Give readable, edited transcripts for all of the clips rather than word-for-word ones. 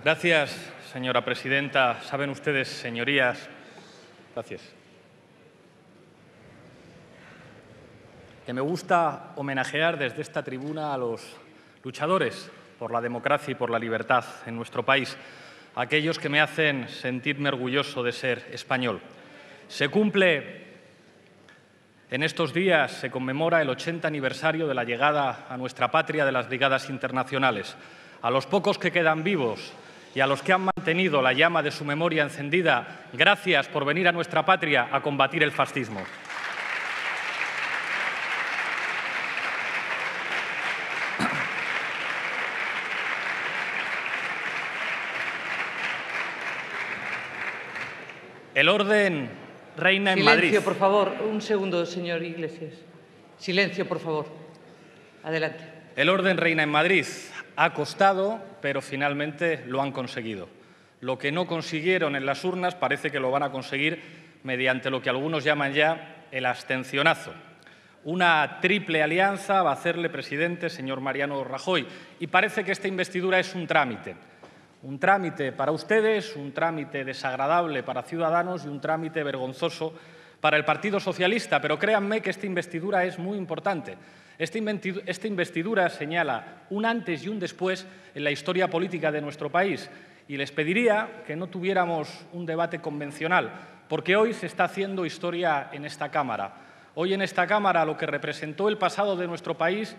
Gracias, señora presidenta. Saben ustedes, señorías, que me gusta homenajear desde esta tribuna a los luchadores por la democracia y por la libertad en nuestro país, a aquellos que me hacen sentirme orgulloso de ser español. En estos días se conmemora el 80 aniversario de la llegada a nuestra patria de las brigadas internacionales. A los pocos que quedan vivos y a los que han mantenido la llama de su memoria encendida, gracias por venir a nuestra patria a combatir el fascismo. El orden reina en Madrid. Silencio, por favor. Un segundo, señor Iglesias. Silencio, por favor. Adelante. El orden reina en Madrid. Ha costado, pero finalmente lo han conseguido. Lo que no consiguieron en las urnas parece que lo van a conseguir mediante lo que algunos llaman ya el abstencionazo. Una triple alianza va a hacerle presidente, señor Mariano Rajoy, y parece que esta investidura es un trámite. Un trámite para ustedes, un trámite desagradable para Ciudadanos y un trámite vergonzoso para el Partido Socialista. Pero créanme que esta investidura es muy importante. Esta investidura señala un antes y un después en la historia política de nuestro país. Y les pediría que no tuviéramos un debate convencional, porque hoy se está haciendo historia en esta Cámara. Hoy en esta Cámara lo que representó el pasado de nuestro país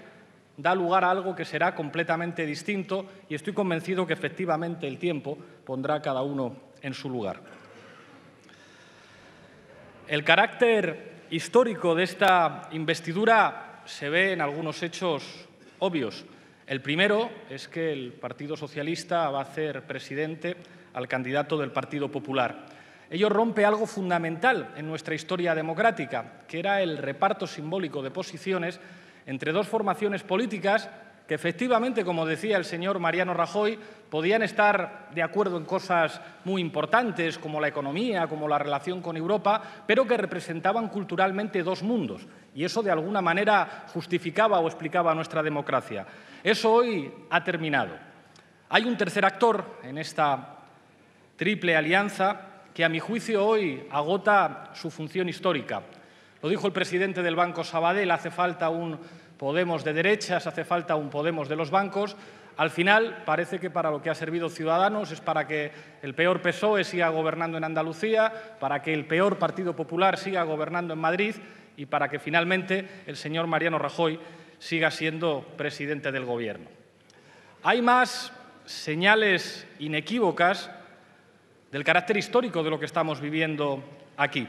da lugar a algo que será completamente distinto y estoy convencido que efectivamente el tiempo pondrá a cada uno en su lugar. El carácter histórico de esta investidura se ve en algunos hechos obvios. El primero es que el Partido Socialista va a hacer presidente al candidato del Partido Popular. Ello rompe algo fundamental en nuestra historia democrática, que era el reparto simbólico de posiciones entre dos formaciones políticas que efectivamente, como decía el señor Mariano Rajoy, podían estar de acuerdo en cosas muy importantes como la economía, como la relación con Europa, pero que representaban culturalmente dos mundos. Y eso de alguna manera justificaba o explicaba nuestra democracia. Eso hoy ha terminado. Hay un tercer actor en esta triple alianza que a mi juicio hoy agota su función histórica. Lo dijo el presidente del Banco Sabadell, hace falta un Podemos de derechas, hace falta un Podemos de los bancos. Al final parece que para lo que ha servido Ciudadanos es para que el peor PSOE siga gobernando en Andalucía, para que el peor Partido Popular siga gobernando en Madrid y para que finalmente el señor Mariano Rajoy siga siendo presidente del Gobierno. Hay más señales inequívocas del carácter histórico de lo que estamos viviendo aquí.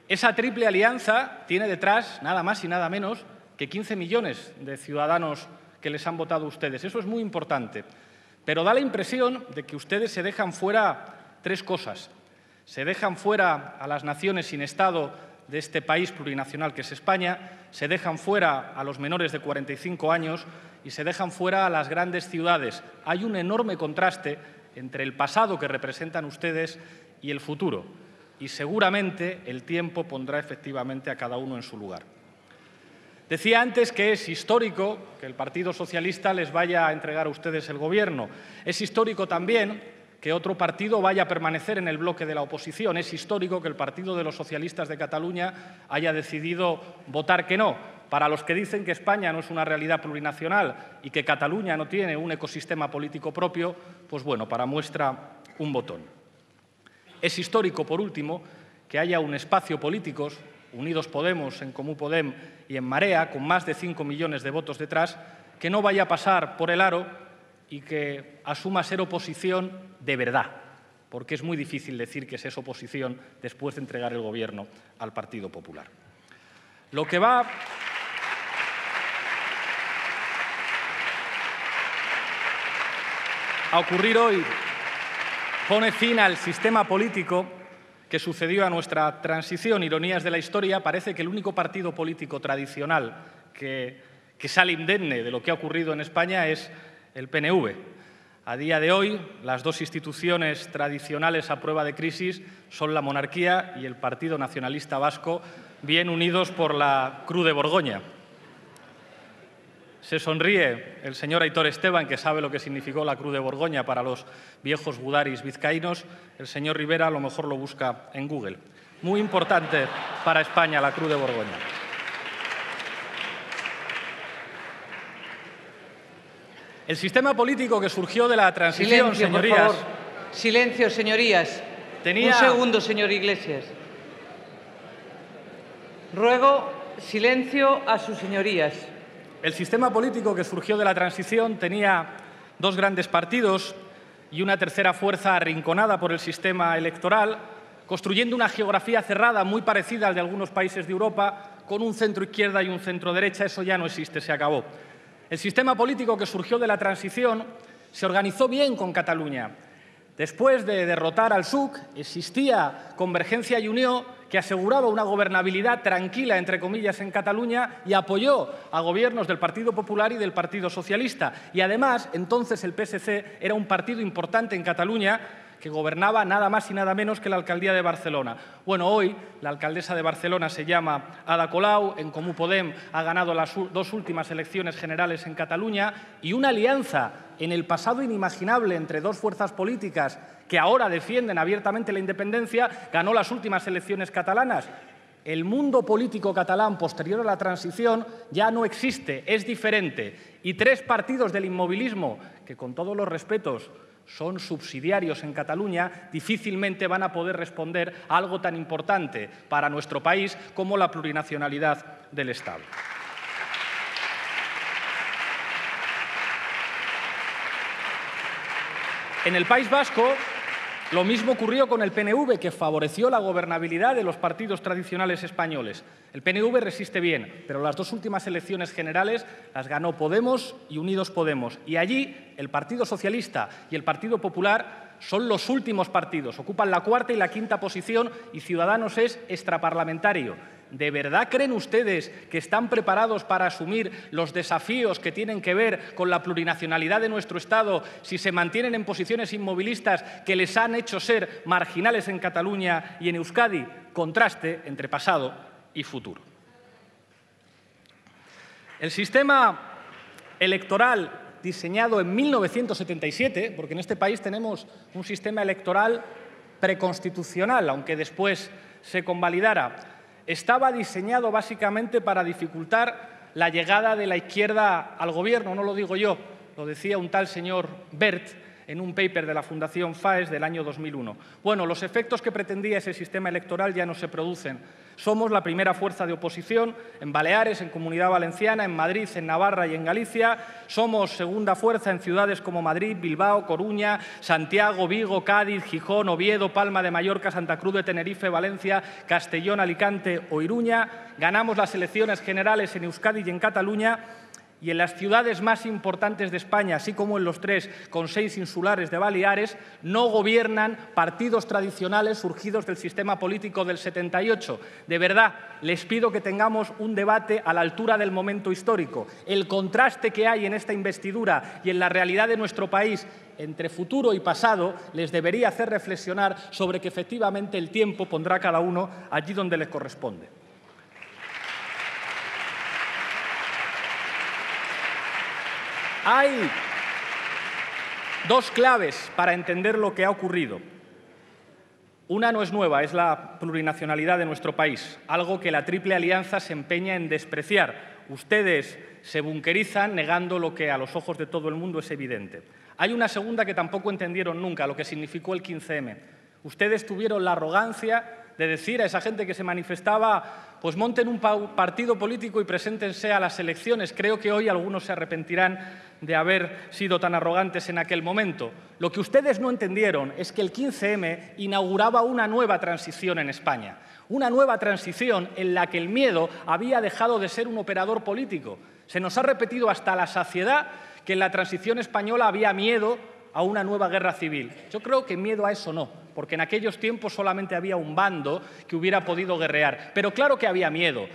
Esa triple alianza tiene detrás nada más y nada menos que 15 millones de ciudadanos que les han votado a ustedes. Eso es muy importante. Pero da la impresión de que ustedes se dejan fuera tres cosas. Se dejan fuera a las naciones sin Estado de este país plurinacional que es España, se dejan fuera a los menores de 45 años y se dejan fuera a las grandes ciudades. Hay un enorme contraste entre el pasado que representan ustedes y el futuro. Y seguramente el tiempo pondrá efectivamente a cada uno en su lugar. Decía antes que es histórico que el Partido Socialista les vaya a entregar a ustedes el Gobierno. Es histórico también que otro partido vaya a permanecer en el bloque de la oposición. Es histórico que el Partido de los Socialistas de Cataluña haya decidido votar que no. Para los que dicen que España no es una realidad plurinacional y que Cataluña no tiene un ecosistema político propio, pues bueno, para muestra un botón. Es histórico, por último, que haya un espacio político, Unidos Podemos, En Comú Podem y En Marea, con más de 5 millones de votos detrás, que no vaya a pasar por el aro y que asuma ser oposición de verdad, porque es muy difícil decir que se es oposición después de entregar el Gobierno al Partido Popular. Lo que va a ocurrir hoy pone fin al sistema político que sucedió a nuestra transición. Ironías de la historia, parece que el único partido político tradicional que sale indemne de lo que ha ocurrido en España es el PNV. A día de hoy, las dos instituciones tradicionales a prueba de crisis son la monarquía y el Partido Nacionalista Vasco, bien unidos por la Cruz de Borgoña. Se sonríe el señor Aitor Esteban, que sabe lo que significó la Cruz de Borgoña para los viejos gudaris vizcaínos. El señor Rivera a lo mejor lo busca en Google. Muy importante para España la Cruz de Borgoña. El sistema político que surgió de la transición, Silencio, señorías... por favor. Silencio, señorías. Un segundo, señor Iglesias. Ruego silencio a sus señorías. El sistema político que surgió de la transición tenía dos grandes partidos y una tercera fuerza arrinconada por el sistema electoral, construyendo una geografía cerrada muy parecida al de algunos países de Europa, con un centro-izquierda y un centro-derecha. Eso ya no existe, se acabó. El sistema político que surgió de la transición se organizó bien con Cataluña. Después de derrotar al PSUC, existía Convergencia y Unió, que aseguraba una gobernabilidad tranquila, entre comillas, en Cataluña y apoyó a gobiernos del Partido Popular y del Partido Socialista. Y además, entonces el PSC era un partido importante en Cataluña que gobernaba nada más y nada menos que la alcaldía de Barcelona. Bueno, hoy la alcaldesa de Barcelona se llama Ada Colau, En Comú Podem ha ganado las dos últimas elecciones generales en Cataluña y una alianza en el pasado inimaginable entre dos fuerzas políticas que ahora defienden abiertamente la independencia, ganó las últimas elecciones catalanas. El mundo político catalán posterior a la transición ya no existe, es diferente. Y tres partidos del inmovilismo, que con todos los respetos son subsidiarios en Cataluña, difícilmente van a poder responder a algo tan importante para nuestro país como la plurinacionalidad del Estado. En el País Vasco, lo mismo ocurrió con el PNV, que favoreció la gobernabilidad de los partidos tradicionales españoles. El PNV resiste bien, pero las dos últimas elecciones generales las ganó Podemos y Unidos Podemos. Y allí el Partido Socialista y el Partido Popular son los últimos partidos, ocupan la cuarta y la quinta posición y Ciudadanos es extraparlamentario. ¿De verdad creen ustedes que están preparados para asumir los desafíos que tienen que ver con la plurinacionalidad de nuestro Estado si se mantienen en posiciones inmovilistas que les han hecho ser marginales en Cataluña y en Euskadi? Contraste entre pasado y futuro. El sistema electoral diseñado en 1977, porque en este país tenemos un sistema electoral preconstitucional, aunque después se convalidara, estaba diseñado básicamente para dificultar la llegada de la izquierda al gobierno. No lo digo yo, lo decía un tal señor Bert en un paper de la Fundación FAES del año 2001. Bueno, los efectos que pretendía ese sistema electoral ya no se producen. Somos la primera fuerza de oposición en Baleares, en Comunidad Valenciana, en Madrid, en Navarra y en Galicia. Somos segunda fuerza en ciudades como Madrid, Bilbao, Coruña, Santiago, Vigo, Cádiz, Gijón, Oviedo, Palma de Mallorca, Santa Cruz de Tenerife, Valencia, Castellón, Alicante o Iruña. Ganamos las elecciones generales en Euskadi y en Cataluña. Y en las ciudades más importantes de España, así como en los tres con 6 insulares de Baleares, no gobiernan partidos tradicionales surgidos del sistema político del 78. De verdad, les pido que tengamos un debate a la altura del momento histórico. El contraste que hay en esta investidura y en la realidad de nuestro país entre futuro y pasado les debería hacer reflexionar sobre que efectivamente el tiempo pondrá a cada uno allí donde le corresponde. Hay dos claves para entender lo que ha ocurrido. Una no es nueva, es la plurinacionalidad de nuestro país, algo que la Triple Alianza se empeña en despreciar. Ustedes se bunkerizan negando lo que a los ojos de todo el mundo es evidente. Hay una segunda que tampoco entendieron nunca, lo que significó el 15M. Ustedes tuvieron la arrogancia de decir a esa gente que se manifestaba, pues monten un partido político y preséntense a las elecciones. Creo que hoy algunos se arrepentirán de haber sido tan arrogantes en aquel momento. Lo que ustedes no entendieron es que el 15M inauguraba una nueva transición en España, una nueva transición en la que el miedo había dejado de ser un operador político. Se nos ha repetido hasta la saciedad que en la transición española había miedo a una nueva guerra civil. Yo creo que miedo a eso no. porque en aquellos tiempos solamente había un bando que hubiera podido guerrear. Pero claro que había miedo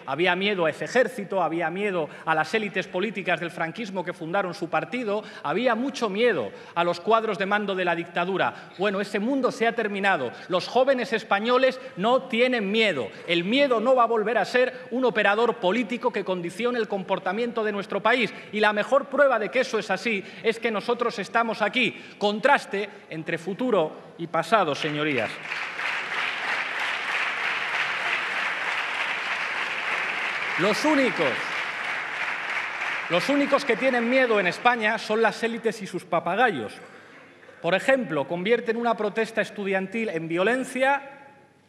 a ese ejército, había miedo a las élites políticas del franquismo que fundaron su partido, había mucho miedo a los cuadros de mando de la dictadura. Bueno, ese mundo se ha terminado. Los jóvenes españoles no tienen miedo. El miedo no va a volver a ser un operador político que condicione el comportamiento de nuestro país. Y la mejor prueba de que eso es así es que nosotros estamos aquí. Contraste entre futuro y pasado, señorías. Los únicos que tienen miedo en España son las élites y sus papagayos. Por ejemplo, convierten una protesta estudiantil en violencia,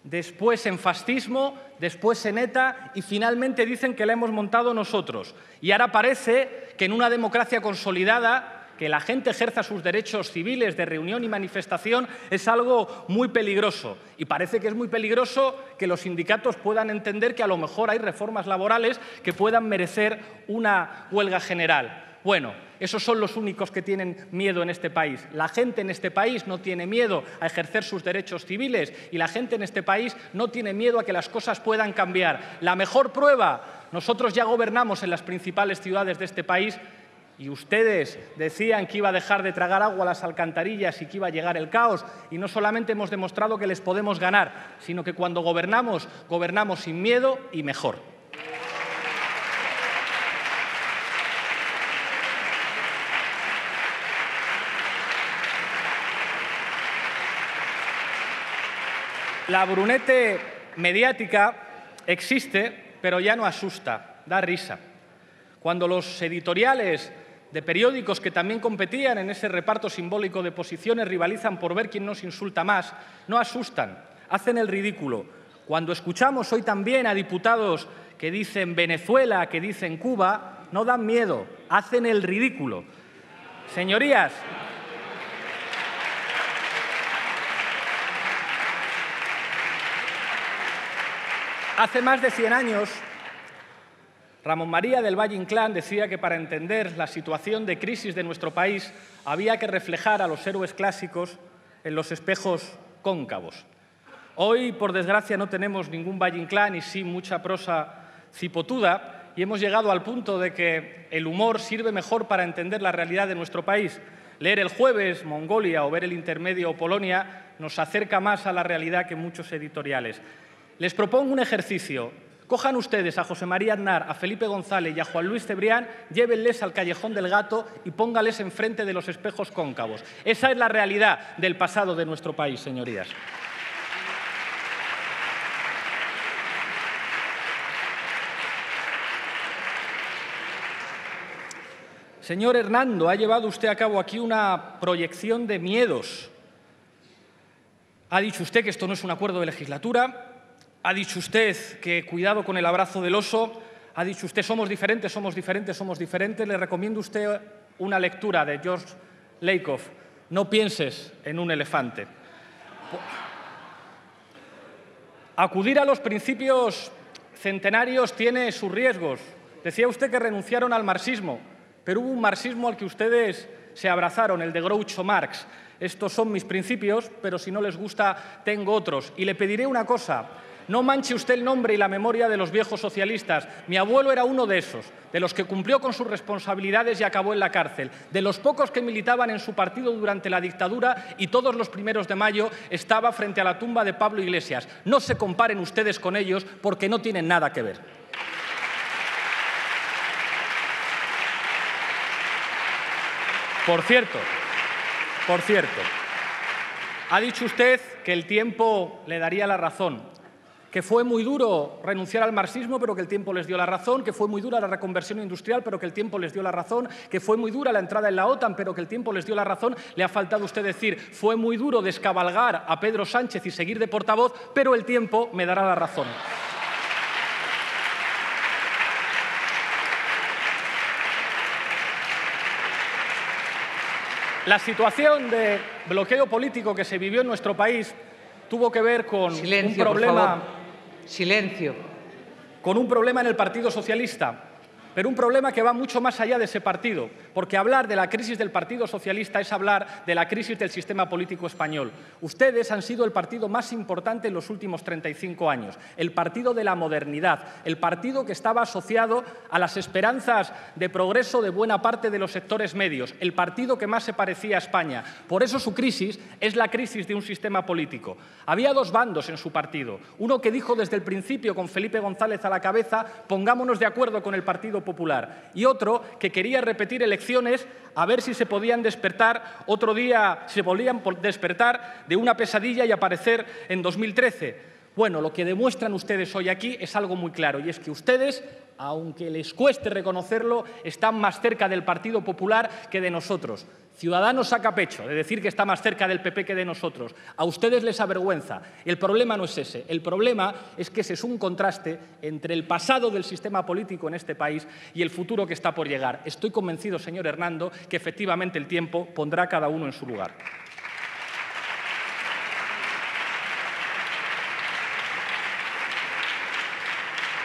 después en fascismo, después en ETA y finalmente dicen que la hemos montado nosotros. Y ahora parece que en una democracia consolidada que la gente ejerza sus derechos civiles de reunión y manifestación es algo muy peligroso. Y parece que es muy peligroso que los sindicatos puedan entender que a lo mejor hay reformas laborales que puedan merecer una huelga general. Bueno, esos son los únicos que tienen miedo en este país. La gente en este país no tiene miedo a ejercer sus derechos civiles y la gente en este país no tiene miedo a que las cosas puedan cambiar. La mejor prueba, nosotros ya gobernamos en las principales ciudades de este país y ustedes decían que iba a dejar de tragar agua a las alcantarillas y que iba a llegar el caos. Y no solamente hemos demostrado que les podemos ganar, sino que cuando gobernamos, gobernamos sin miedo y mejor. La brunete mediática existe, pero ya no asusta, da risa. Cuando los editoriales de periódicos que también competían en ese reparto simbólico de posiciones rivalizan por ver quién nos insulta más, no asustan, hacen el ridículo. Cuando escuchamos hoy también a diputados que dicen Venezuela, que dicen Cuba, no dan miedo, hacen el ridículo. Señorías, hace más de 100 años, Ramón María del Valle Inclán decía que para entender la situación de crisis de nuestro país había que reflejar a los héroes clásicos en los espejos cóncavos. Hoy, por desgracia, no tenemos ningún Valle Inclán y sí mucha prosa cipotuda y hemos llegado al punto de que el humor sirve mejor para entender la realidad de nuestro país. Leer El Jueves, Mongolia o ver El Intermedio o Polonia nos acerca más a la realidad que muchos editoriales. Les propongo un ejercicio. Cojan ustedes a José María Aznar, a Felipe González y a Juan Luis Cebrián, llévenles al Callejón del Gato y póngales enfrente de los espejos cóncavos. Esa es la realidad del pasado de nuestro país, señorías. Señor Hernando, ha llevado usted a cabo aquí una proyección de miedos. Ha dicho usted que esto no es un acuerdo de legislatura. Ha dicho usted que cuidado con el abrazo del oso. Ha dicho usted somos diferentes, somos diferentes, somos diferentes. Le recomiendo a usted una lectura de George Lakoff. No pienses en un elefante. Acudir a los principios centenarios tiene sus riesgos. Decía usted que renunciaron al marxismo, pero hubo un marxismo al que ustedes se abrazaron, el de Groucho Marx. Estos son mis principios, pero si no les gusta, tengo otros. Y le pediré una cosa. No manche usted el nombre y la memoria de los viejos socialistas. Mi abuelo era uno de esos, de los que cumplió con sus responsabilidades y acabó en la cárcel, de los pocos que militaban en su partido durante la dictadura y todos los 1 de mayo estaba frente a la tumba de Pablo Iglesias. No se comparen ustedes con ellos porque no tienen nada que ver. Por cierto, ha dicho usted que el tiempo le daría la razón, que fue muy duro renunciar al marxismo, pero que el tiempo les dio la razón, que fue muy dura la reconversión industrial, pero que el tiempo les dio la razón, que fue muy dura la entrada en la OTAN, pero que el tiempo les dio la razón. Le ha faltado a usted decir, fue muy duro descabalgar a Pedro Sánchez y seguir de portavoz, pero el tiempo me dará la razón. La situación de bloqueo político que se vivió en nuestro país tuvo que ver con un problema. Silencio. Con un problema en el Partido Socialista. pero un problema que va mucho más allá de ese partido, porque hablar de la crisis del Partido Socialista es hablar de la crisis del sistema político español. Ustedes han sido el partido más importante en los últimos 35 años, el partido de la modernidad, el partido que estaba asociado a las esperanzas de progreso de buena parte de los sectores medios, el partido que más se parecía a España. Por eso su crisis es la crisis de un sistema político. Había dos bandos en su partido, uno que dijo desde el principio, con Felipe González a la cabeza, pongámonos de acuerdo con el Partido Popular, y otro que quería repetir elecciones a ver si se podían despertar otro día, se volvían a despertar de una pesadilla y aparecer en 2013. Bueno, lo que demuestran ustedes hoy aquí es algo muy claro, y es que ustedes, aunque les cueste reconocerlo, están más cerca del Partido Popular que de nosotros. Ciudadanos saca pecho de decir que está más cerca del PP que de nosotros. A ustedes les avergüenza. El problema no es ese. El problema es que ese es un contraste entre el pasado del sistema político en este país y el futuro que está por llegar. Estoy convencido, señor Hernando, que efectivamente el tiempo pondrá a cada uno en su lugar.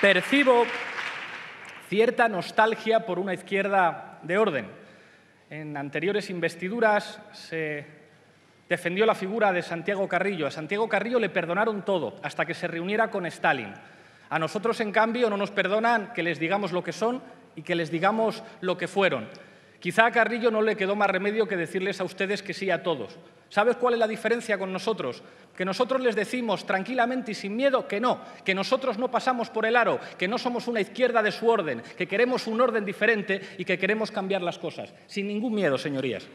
Percibo cierta nostalgia por una izquierda de orden. En anteriores investiduras se defendió la figura de Santiago Carrillo. A Santiago Carrillo le perdonaron todo, hasta que se reuniera con Stalin. A nosotros, en cambio, no nos perdonan que les digamos lo que son y que les digamos lo que fueron. Quizá a Carrillo no le quedó más remedio que decirles a ustedes que sí a todos. ¿Sabes cuál es la diferencia con nosotros? Que nosotros les decimos tranquilamente y sin miedo que no, que nosotros no pasamos por el aro, que no somos una izquierda de su orden, que queremos un orden diferente y que queremos cambiar las cosas. Sin ningún miedo, señorías.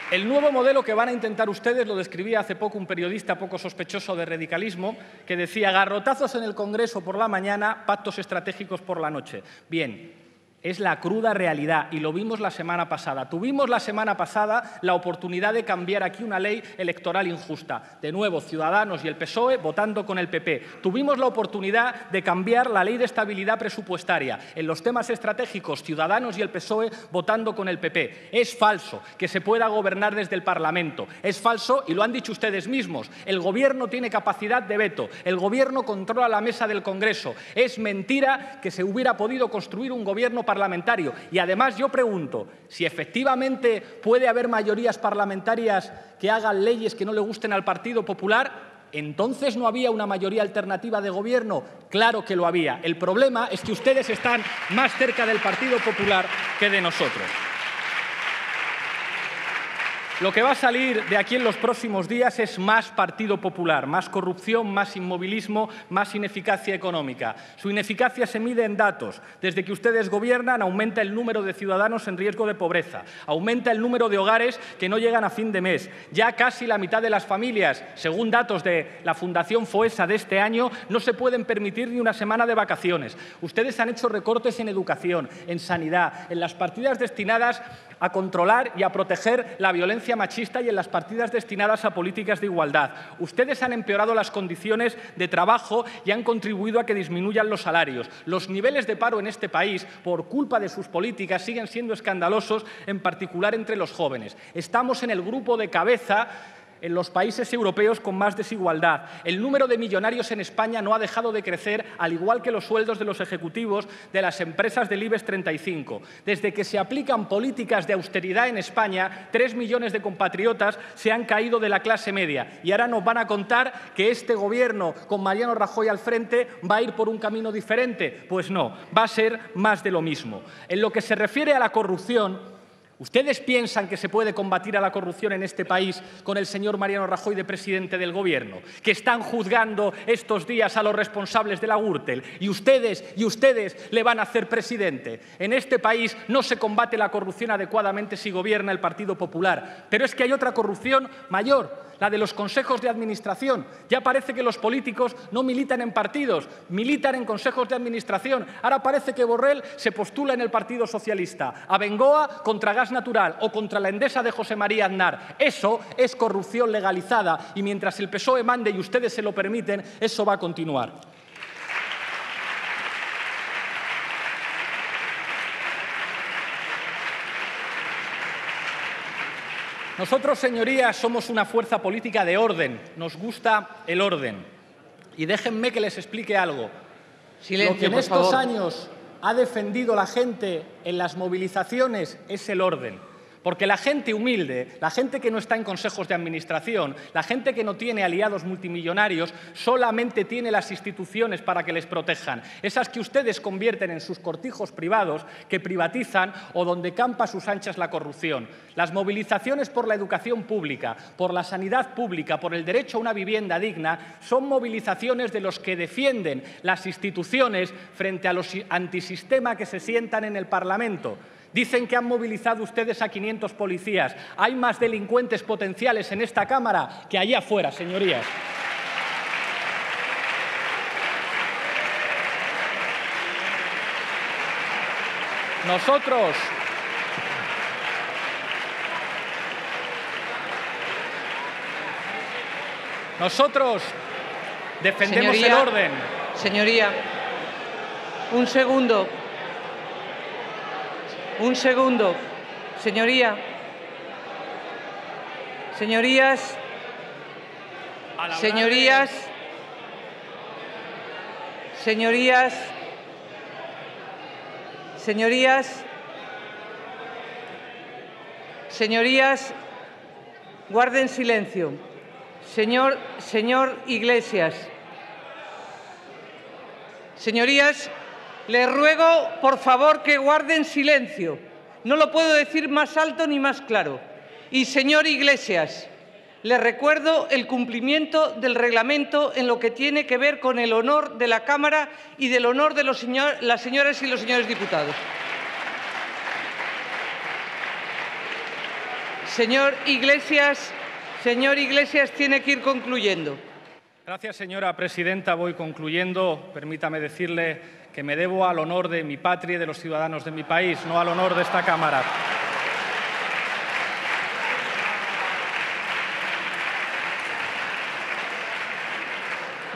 El nuevo modelo que van a intentar ustedes lo describía hace poco un periodista poco sospechoso de radicalismo que decía: garrotazos en el Congreso por la mañana, pactos estratégicos por la noche. Bien, es la cruda realidad y lo vimos la semana pasada. Tuvimos la semana pasada la oportunidad de cambiar aquí una ley electoral injusta. De nuevo, Ciudadanos y el PSOE votando con el PP. Tuvimos la oportunidad de cambiar la ley de estabilidad presupuestaria. En los temas estratégicos, Ciudadanos y el PSOE votando con el PP. Es falso que se pueda gobernar desde el Parlamento. Es falso, y lo han dicho ustedes mismos, el Gobierno tiene capacidad de veto. El Gobierno controla la mesa del Congreso. Es mentira que se hubiera podido construir un gobierno parlamentario. Y además yo pregunto, si efectivamente puede haber mayorías parlamentarias que hagan leyes que no le gusten al Partido Popular, ¿entonces no había una mayoría alternativa de gobierno? Claro que lo había. El problema es que ustedes están más cerca del Partido Popular que de nosotros. Lo que va a salir de aquí en los próximos días es más Partido Popular, más corrupción, más inmovilismo, más ineficacia económica. Su ineficacia se mide en datos. Desde que ustedes gobiernan, aumenta el número de ciudadanos en riesgo de pobreza, aumenta el número de hogares que no llegan a fin de mes. Ya casi la mitad de las familias, según datos de la Fundación Foessa de este año, no se pueden permitir ni una semana de vacaciones. Ustedes han hecho recortes en educación, en sanidad, en las partidas destinadas a controlar y a proteger la violencia machista y en las partidas destinadas a políticas de igualdad. Ustedes han empeorado las condiciones de trabajo y han contribuido a que disminuyan los salarios. Los niveles de paro en este país, por culpa de sus políticas, siguen siendo escandalosos, en particular entre los jóvenes. Estamos en el grupo de cabeza en los países europeos con más desigualdad. El número de millonarios en España no ha dejado de crecer, al igual que los sueldos de los ejecutivos de las empresas del IBEX 35. Desde que se aplican políticas de austeridad en España, 3 millones de compatriotas se han caído de la clase media. Y ahora nos van a contar que este Gobierno, con Mariano Rajoy al frente, va a ir por un camino diferente. Pues no, va a ser más de lo mismo. En lo que se refiere a la corrupción, ¿ustedes piensan que se puede combatir a la corrupción en este país con el señor Mariano Rajoy de presidente del Gobierno? Que están juzgando estos días a los responsables de la Gürtel y ustedes le van a hacer presidente. En este país no se combate la corrupción adecuadamente si gobierna el Partido Popular. Pero es que hay otra corrupción mayor, la de los consejos de administración. Ya parece que los políticos no militan en partidos, militan en consejos de administración. Ahora parece que Borrell se postula en el Partido Socialista. Abengoa contra Gas Natural o contra la Endesa de José María Aznar. Eso es corrupción legalizada y mientras el PSOE mande y ustedes se lo permiten, eso va a continuar. Nosotros, señorías, somos una fuerza política de orden. Nos gusta el orden. Y déjenme que les explique algo. Silencio, Lo que en por estos favor. años ha defendido la gente en las movilizaciones es el orden. Porque la gente humilde, la gente que no está en consejos de administración, la gente que no tiene aliados multimillonarios, solamente tiene las instituciones para que les protejan. Esas que ustedes convierten en sus cortijos privados, que privatizan o donde campa a sus anchas la corrupción. Las movilizaciones por la educación pública, por la sanidad pública, por el derecho a una vivienda digna, son movilizaciones de los que defienden las instituciones frente a los antisistema que se sientan en el Parlamento. Dicen que han movilizado ustedes a 500 policías. Hay más delincuentes potenciales en esta Cámara que allá afuera, señorías. Nosotros defendemos el orden. Señoría, un segundo. Un segundo. Señoría. Señorías. Señorías. Señorías. Señorías. Señorías. Guarden silencio. Señor Iglesias. Señorías, les ruego, por favor, que guarden silencio. No lo puedo decir más alto ni más claro. Y, señor Iglesias, le recuerdo el cumplimiento del reglamento en lo que tiene que ver con el honor de la Cámara y del honor de las señoras y los señores diputados. Señor Iglesias, tiene que ir concluyendo. Gracias, señora presidenta. Voy concluyendo. Permítame decirle que me debo al honor de mi patria y de los ciudadanos de mi país, no al honor de esta Cámara.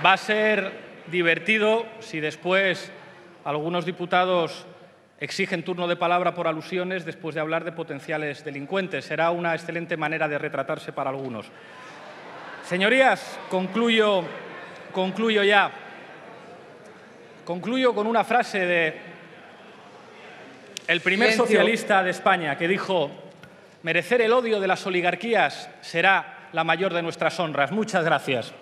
Va a ser divertido si después algunos diputados exigen turno de palabra por alusiones después de hablar de potenciales delincuentes. Será una excelente manera de retratarse para algunos. Señorías, concluyo ya. Concluyo con una frase del primer socialista de España que dijo: merecer el odio de las oligarquías será la mayor de nuestras honras. Muchas gracias.